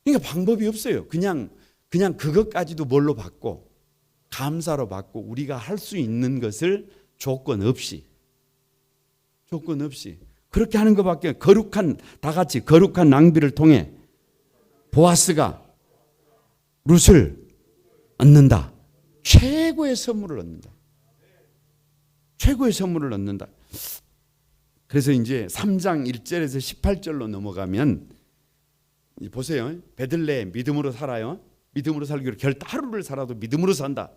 그러니까 방법이 없어요. 그냥 그것까지도 뭘로 받고, 감사로 받고, 우리가 할 수 있는 것을 조건 없이 그렇게 하는 것밖에. 다 같이 거룩한 낭비를 통해 보아스가 룻을 얻는다. 최고의 선물을 얻는다. 최고의 선물을 얻는다. 그래서 이제 3장 1절에서 18절로 넘어가면 보세요. 베들레헴 믿음으로 살아요. 믿음으로 살기로 하루를 살아도 믿음으로 산다.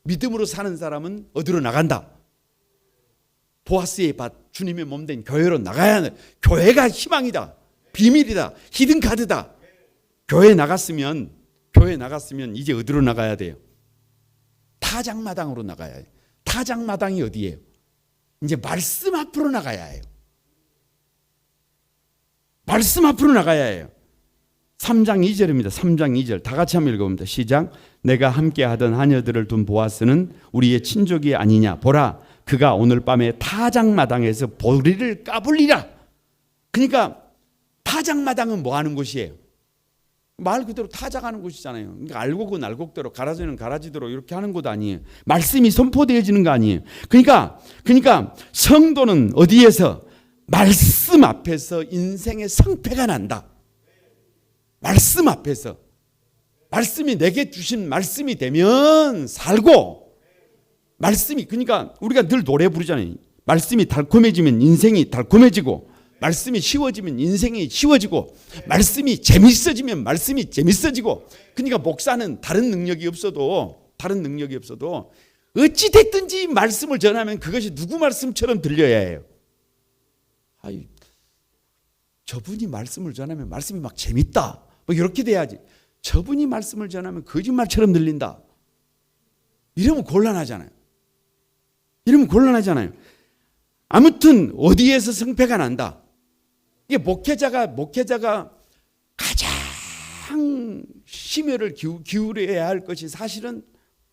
믿음으로 사는 사람은 어디로 나간다. 보아스의 밭, 주님의 몸된 교회로 나가야 한다. 교회가 희망이다. 비밀이다. 히든카드다. 교회 나갔으면 이제 어디로 나가야 돼요? 타작마당으로 나가야 해요. 타작마당이 어디예요? 이제 말씀 앞으로 나가야 해요. 말씀 앞으로 나가야 해요. 3장 2절입니다. 3장 2절 다 같이 한번 읽어봅니다. 시작. 내가 함께 하던 하녀들을 둔 보아스는 우리의 친족이 아니냐. 보라, 그가 오늘 밤에 타작마당에서 보리를 까불리라. 그러니까 타작마당은 뭐 하는 곳이에요? 말 그대로 타작하는 곳이잖아요. 그러니까 알곡은 알곡대로, 가라지는 가라지대로 이렇게 하는 곳 아니에요. 말씀이 선포되어지는 거 아니에요. 그러니까 성도는 어디에서? 말씀 앞에서 인생의 성패가 난다. 말씀 앞에서. 말씀이 내게 주신 말씀이 되면 살고, 말씀이, 그러니까 우리가 늘 노래 부르잖아요. 말씀이 달콤해지면 인생이 달콤해지고, 말씀이 쉬워지면 인생이 쉬워지고, 말씀이 재밌어지면 말씀이 재밌어지고. 그러니까 목사는 다른 능력이 없어도 어찌 됐든지 말씀을 전하면 그것이 누구 말씀처럼 들려야 해요. 저분이 말씀을 전하면 말씀이 막 재밌다, 뭐 이렇게 돼야지. 저분이 말씀을 전하면 거짓말처럼 들린다, 이러면 곤란하잖아요. 아무튼 어디에서 성패가 난다. 이게 목회자가 가장 심혈을 기울여야 할 것이 사실은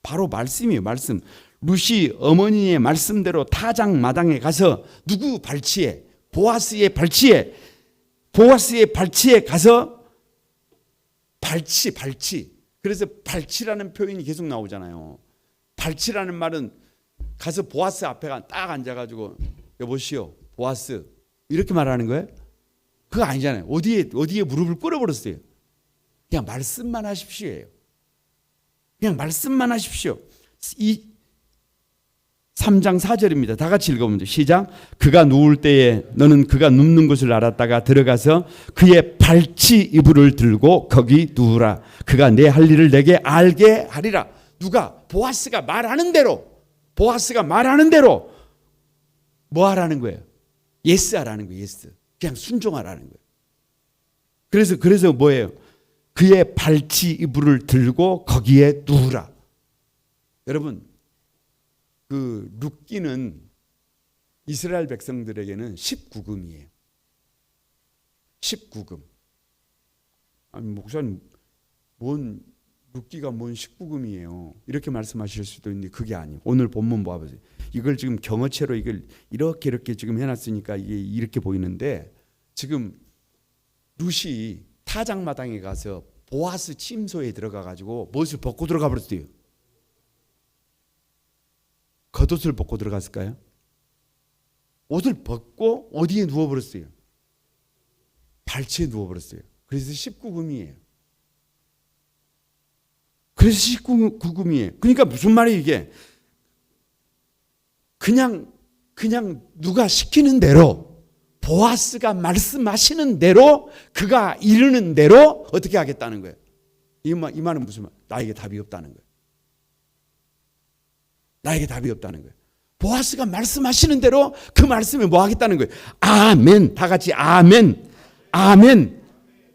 바로 말씀이에요. 말씀. 룻이 어머니의 말씀대로 타작마당에 가서 누구 발치에? 보아스의 발치에 가서 발치. 그래서 발치라는 표현이 계속 나오잖아요. 발치라는 말은 가서 보아스 앞에 딱 앉아가지고 여보시오 보아스 이렇게 말하는 거예요? 그거 아니잖아요. 어디에 무릎을 꿇어버렸어요. 그냥 말씀만 하십시오예요. 그냥 말씀만 하십시오. 이 3장 4절입니다. 다 같이 읽어보면 시작. 그가 누울 때에 너는 그가 눕는 곳을 알았다가 들어가서 그의 발치 이불을 들고 거기 누우라. 그가 내 할 일을 내게 알게 하리라. 누가? 보아스가 말하는 대로 뭐 하라는 거예요? 예스 하라는 거예요. 예스. 그냥 순종하라는 거예요. 그래서 뭐예요? 그의 발치 이불을 들고 거기에 누우라. 여러분, 그 룻기는 이스라엘 백성들에게는 19금이에요. 19금. 아니 목사님, 룻기가 뭔 19금이에요. 이렇게 말씀하실 수도 있는데 그게 아니에요. 오늘 본문 봐보세요. 이걸 지금 경어체로 이걸 이렇게 지금 해놨으니까 이게 이렇게 보이는데, 지금 룻이 타작마당에 가서 보아스 침소에 들어가가지고 무엇을 벗고 들어가 버렸어요. 겉옷을 벗고 들어갔을까요? 옷을 벗고 어디에 누워버렸어요? 발치에 누워버렸어요. 그래서 19금이에요. 그러니까 무슨 말이에요 이게? 그냥 누가 시키는 대로 보아스가 말씀하시는 대로 그가 이르는 대로 어떻게 하겠다는 거예요. 이 말은 무슨 말? 나에게 답이 없다는 거예요. 나에게 답이 없다는 거예요. 보아스가 말씀하시는 대로 그 말씀에 뭐 하겠다는 거예요. 아멘. 다 같이 아멘. 아멘.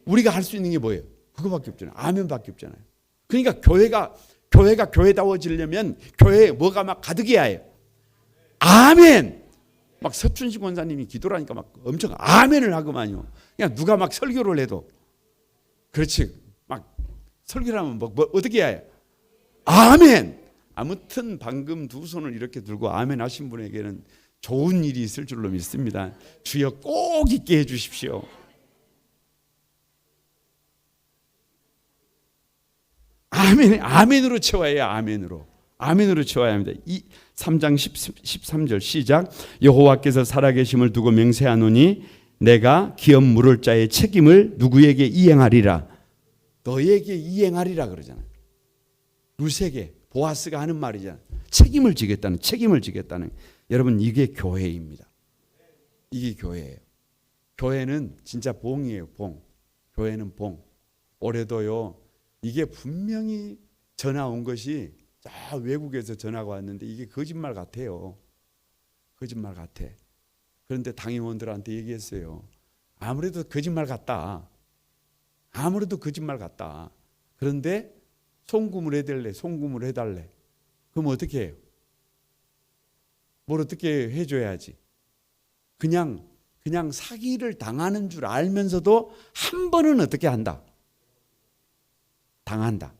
우리가 할 수 있는 게 뭐예요? 그거밖에 없잖아요. 아멘밖에 없잖아요. 그러니까 교회가 교회다워지려면 교회에 뭐가 막 가득해야 해요. 아멘. 막 서춘식 원사님이 기도를 하니까 막 엄청 아멘을 하고만요. 그냥 누가 막 설교를 해도 그렇지. 막 설교를 하면 뭐 어떻게 해야 해요? 아멘. 아무튼 방금 두 손을 이렇게 들고 아멘 하신 분에게는 좋은 일이 있을 줄로 믿습니다. 주여 꼭 있게 해 주십시오. 아멘으로 채워야 해요. 아멘으로 채워야 합니다. 3장 13절 시작. 여호와께서 살아계심을 두고 맹세하노니 내가 기업 물을 자의 책임을 누구에게 이행하리라. 너에게 이행하리라 그러잖아요. 룻에게 보아스가 하는 말이잖아요. 책임을 지겠다는. 여러분 이게 교회입니다. 이게 교회예요. 교회는 진짜 봉이에요. 교회는 봉. 올해도요. 이게 분명히 전화 온 것이 외국에서 전화가 왔는데 이게 거짓말 같아요. 거짓말 같아. 그런데 당임원들한테 얘기했어요. 아무래도 거짓말 같다. 그런데 송금을 해달래. 그럼 어떻게 해요? 뭘 어떻게 해줘야지? 그냥 사기를 당하는 줄 알면서도 한 번은 어떻게 한다? 당한다.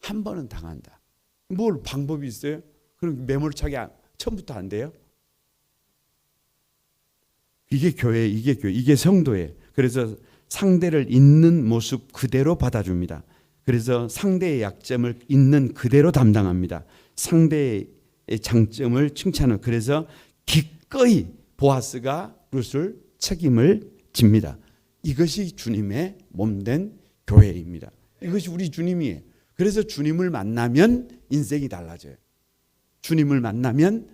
한 번은 당한다. 뭘 방법이 있어요? 그럼 매몰차게 처음부터 안 돼요? 이게 교회, 이게 성도예요. 그래서 상대를 있는 모습 그대로 받아줍니다. 그래서 상대의 약점을 있는 그대로 담당합니다. 상대의 장점을 칭찬하는. 그래서 기꺼이 보아스가 룻을 책임을 집니다. 이것이 주님의 몸된 교회입니다. 이것이 우리 주님이에요. 그래서 주님을 만나면 인생이 달라져요. 주님을 만나면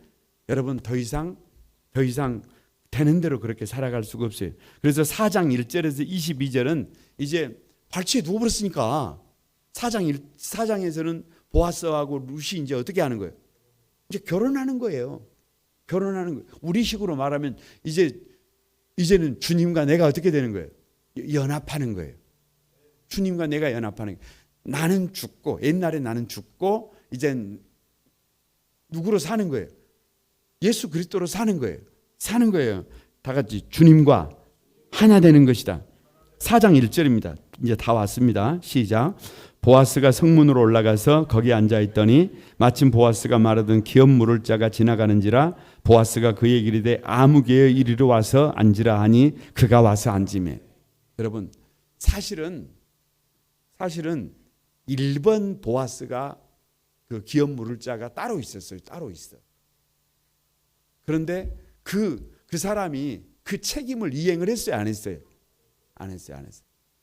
여러분 더 이상 되는 대로 그렇게 살아갈 수가 없어요. 그래서 4장 1절에서 22절은 이제 발치에 누워버렸으니까 4장에서는 보아스하고 룻이 이제 어떻게 하는 거예요? 이제 결혼하는 거예요. 우리식으로 말하면 이제는 주님과 내가 어떻게 되는 거예요? 연합하는 거예요. 주님과 내가 연합하는 거예요. 나는 죽고 옛날에 나는 죽고 이제 누구로 사는 거예요? 예수 그리스도로 사는 거예요. 다 같이 주님과 하나 되는 것이다. 4장 1절입니다. 이제 다 왔습니다. 시작. 보아스가 성문으로 올라가서 거기 앉아 있더니 마침 보아스가 말하던 기업 물을 자가 지나가는지라 보아스가 그에게 이르되 아무개의 이리로 와서 앉으라 하니 그가 와서 앉으매. 여러분 사실은 1번 보아스가 그 기업 물을 자가 따로 있었어요. 따로 있어. 그런데 그 사람이 그 책임을 이행을 했어요? 안 했어요? 안 했어요.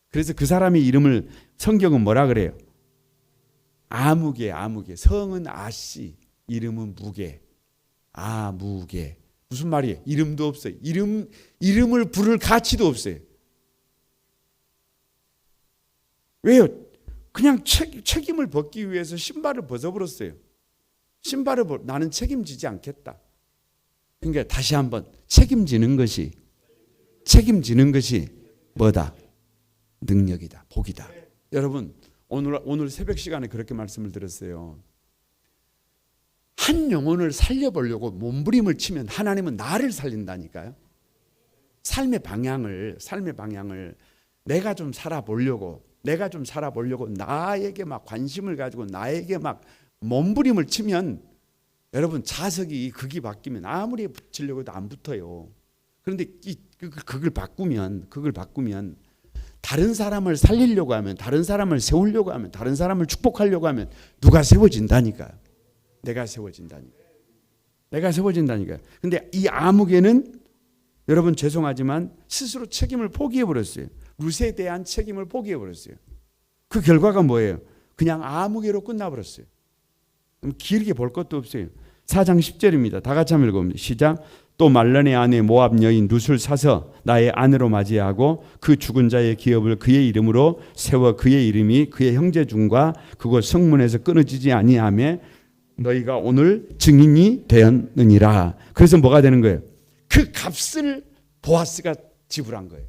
그래서 그 사람의 이름을 성경은 뭐라 그래요? 아무개. 성은 아씨, 이름은 무개. 아무개. 무슨 말이에요? 이름도 없어요. 이름을 부를 가치도 없어요. 왜요? 그냥 책임을 벗기 위해서 신발을 벗어버렸어요. 나는 책임지지 않겠다. 그러니까 다시 한번 책임지는 것이 뭐다? 능력이다. 복이다. 여러분 오늘 새벽 시간에 그렇게 말씀을 드렸어요. 한 영혼을 살려보려고 몸부림을 치면 하나님은 나를 살린다니까요. 삶의 방향을 내가 좀 살아보려고 나에게 막 관심을 가지고 나에게 막 몸부림을 치면 여러분 자석이 극이 바뀌면 아무리 붙이려고 해도 안 붙어요. 그런데 극을 바꾸면 다른 사람을 살리려고 하면, 다른 사람을 세우려고 하면, 다른 사람을 축복하려고 하면 누가 세워진다니까요. 내가 세워진다니까요. 근데 이 아무개는 여러분 죄송하지만 스스로 책임을 포기해버렸어요. 룻에 대한 책임을 포기해버렸어요. 그 결과가 뭐예요? 그냥 아무개로 끝나버렸어요. 길게 볼 것도 없어요. 4장 10절입니다. 다 같이 한번 읽어봅니다. 시작. 또 말론의 아내 모압 여인 룻을 사서 나의 아내로 맞이하고 그 죽은 자의 기업을 그의 이름으로 세워 그의 이름이 그의 형제 중과 그곳 성문에서 끊어지지 아니하며 너희가 오늘 증인이 되었느니라. 그래서 뭐가 되는 거예요? 그 값을 보아스가 지불한 거예요.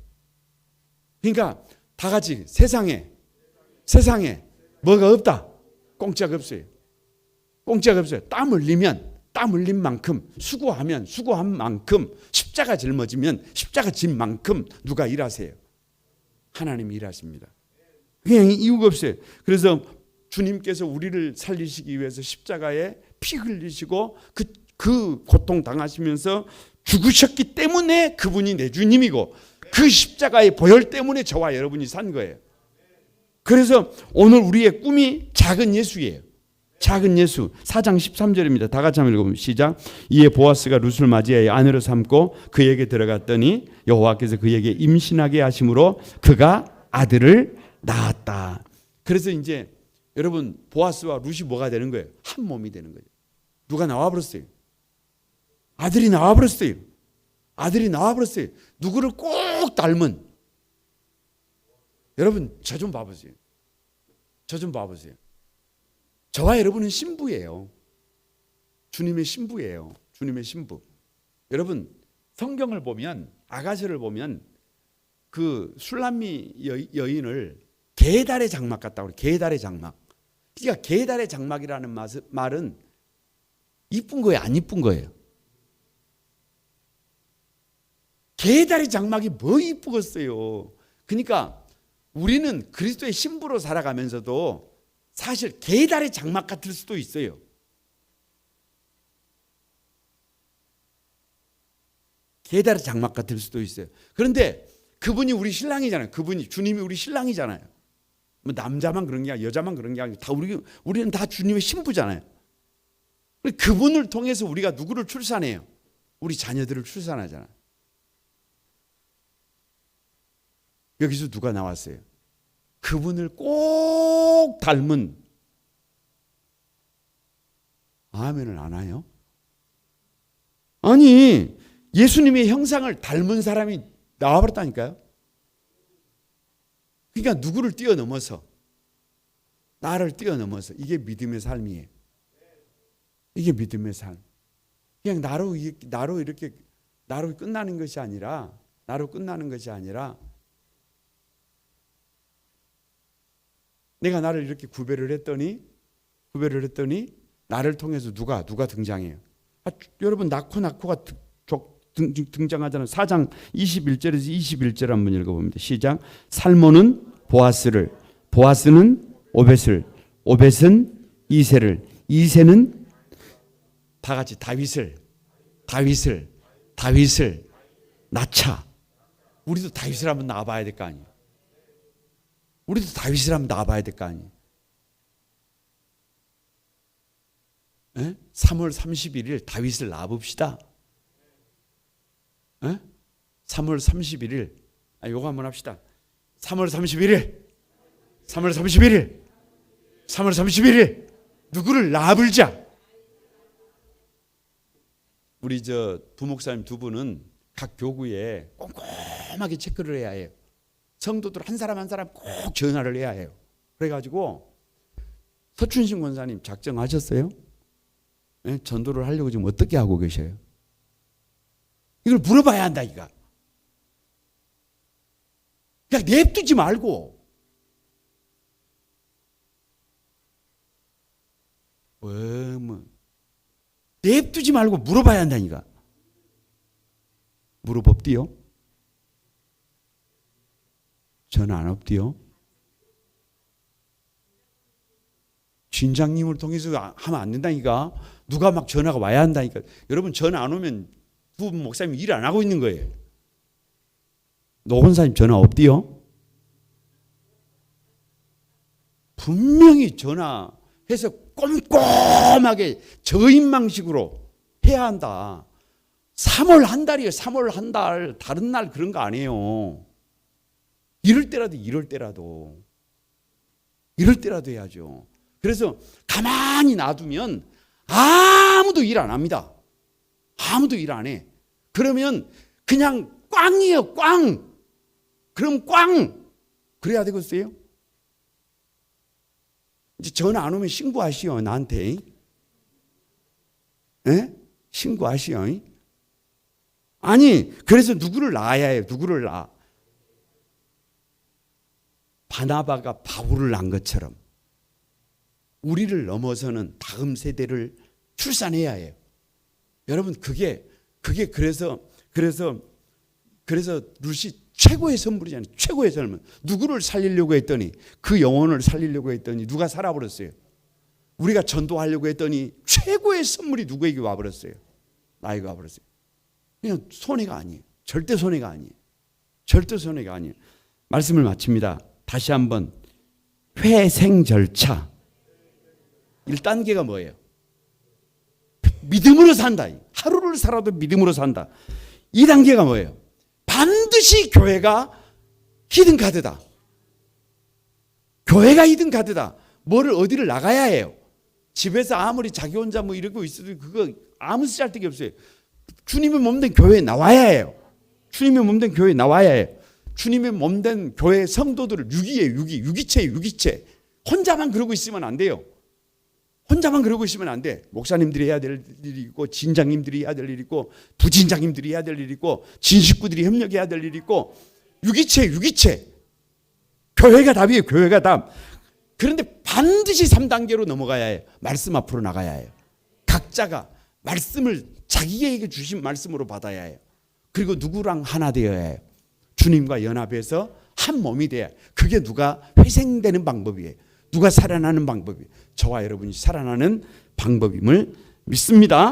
그러니까 다 같이 세상에 뭐가 없다. 공짜가 없어요. 공짜가 없어요. 땀 흘린 만큼 수고하면 수고한 만큼 십자가 짊어지면 십자가 진 만큼 누가 일하세요? 하나님이 일하십니다. 그냥 이유가 없어요. 그래서 주님께서 우리를 살리시기 위해서 십자가에 피 흘리시고 그 고통 당하시면서 죽으셨기 때문에 그분이 내 주님이고 그 십자가의 보혈 때문에 저와 여러분이 산 거예요. 그래서 오늘 우리의 꿈이 작은 예수예요. 작은 예수. 4장 13절입니다. 다 같이 한번 읽어보면 시작. 이에 보아스가 룻을 맞이하여 아내로 삼고 그에게 들어갔더니 여호와께서 그에게 임신하게 하심으로 그가 아들을 낳았다. 그래서 이제 여러분 보아스와 룻이 뭐가 되는 거예요? 한 몸이 되는 거예요. 누가 나와버렸어요. 아들이 나와버렸어요. 아들이 나와버렸어요. 누구를 꼭 닮은. 여러분 저 좀 봐보세요. 저 좀 봐보세요. 저와 여러분은 신부예요. 주님의 신부예요. 주님의 신부. 여러분 성경을 보면 아가서를 보면 그 술람미 여인을 게달의 장막 같다고 그래요. 게달의 장막. 그러니까 게달의 장막이라는 말은 이쁜 거예요, 안 이쁜 거예요? 게달의 장막이 뭐 이쁘겠어요. 그러니까 우리는 그리스도의 신부로 살아가면서도 사실 게달의 장막 같을 수도 있어요. 게달의 장막 같을 수도 있어요. 그런데 그분이 우리 신랑이잖아요. 주님이 우리 신랑이잖아요. 뭐 남자만 그런 게 아니라 여자만 그런 게 아니고 다 우리는 다 주님의 신부잖아요. 그분을 통해서 우리가 누구를 출산해요? 우리 자녀들을 출산하잖아요. 여기서 누가 나왔어요? 그분을 꼭 닮은. 아멘을 안 해요? 아니 예수님의 형상을 닮은 사람이 나와버렸다니까요. 그러니까 누구를 뛰어넘어서, 나를 뛰어넘어서. 이게 믿음의 삶이에요. 이게 믿음의 삶. 그냥 나로 끝나는 것이 아니라 내가 나를 이렇게 구별을 했더니 나를 통해서 누가 등장해요. 여러분 나코가 등장하잖아요. 4장 21절에서 21절 한번 읽어봅니다. 시작. 살몬은 보아스를, 보아스는 오벳을, 오벳은 이새를, 이새는 다 같이 다윗을 낳자. 우리도 다윗을 한번 낳아봐야 될 거 아니에요. 우리도 다윗을 한번 낳아봐야 될 거 아니에요. 3월 31일 다윗을 낳아봅시다. 3월 31일 요거 한번 합시다. 3월 31일 누구를 낳아볼자. 우리 부목사님 두 분은 각 교구에 꼼꼼하게 체크를 해야 해요. 성도들 한 사람 꼭 전화를 해야 해요. 그래가지고 서춘신 권사님 작정하셨어요? 전도를 하려고 지금 어떻게 하고 계셔요? 이걸 물어봐야 한다 이거. 그냥 냅두지 말고. 냅두지 말고 물어봐야 한다니까. 물어봅디요? 전화 안 없디요? 진장님을 통해서 하면 안 된다니까. 누가 막 전화가 와야 한다니까. 여러분 전화 안 오면 두 목사님이 일 안 하고 있는 거예요. 노건사님 전화 없디요? 분명히 전화해서 꼼꼼하게 저인망식으로 해야 한다. 3월 한 달이에요. 3월 한 달. 다른 날 그런 거 아니에요. 이럴 때라도 해야죠. 그래서 가만히 놔두면 아무도 일 안 합니다. 아무도 일 안 해. 그러면 그냥 꽝이에요. 꽝. 그럼 꽝. 그래야 되겠어요? 이제 전화 안 오면 신고하시오. 나한테. 에? 신고하시오. 아니 그래서 누구를 낳아야 해요. 누구를 낳아. 바나바가 바울을 낳은 것처럼 우리를 넘어서는 다음 세대를 출산해야 해요. 여러분 그게 그래서 룻이 최고의 선물이잖아요. 최고의 선물. 누구를 살리려고 했더니 그 영혼을 살리려고 했더니 누가 살아버렸어요. 우리가 전도하려고 했더니 최고의 선물이 누구에게 와버렸어요. 나에게 와버렸어요. 그냥 손해가 아니에요. 절대 손해가 아니에요. 절대 손해가 아니에요. 말씀을 마칩니다. 다시 한번 회생 절차 1단계가 뭐예요? 믿음으로 산다. 하루를 살아도 믿음으로 산다. 2단계가 뭐예요? 반드시 교회가 히든카드다. 교회가 히든카드다. 뭐를 어디를 나가야 해요. 집에서 아무리 자기 혼자 뭐 이러고 있어도 그거 아무 쓸데기 없어요. 주님의 몸된 교회에 나와야 해요. 주님의 몸된 교회에 나와야 해요. 주님의 몸된 교회 성도들을 유기체. 혼자만 그러고 있으면 안 돼요. 혼자만 그러고 있으면 안 돼. 목사님들이 해야 될 일이 있고 진장님들이 해야 될 일이 있고 부진장님들이 해야 될 일이 있고 진식구들이 협력해야 될 일이 있고 유기체. 교회가 답이에요. 교회가 답. 그런데 반드시 3단계로 넘어가야 해요. 말씀 앞으로 나가야 해요. 각자가 말씀을 자기에게 주신 말씀으로 받아야 해요. 그리고 누구랑 하나 되어야 해요. 주님과 연합해서 한 몸이 돼야 해요. 그게 누가 회생되는 방법이에요. 누가 살아나는 방법이에요. 저와 여러분이 살아나는 방법임을 믿습니다.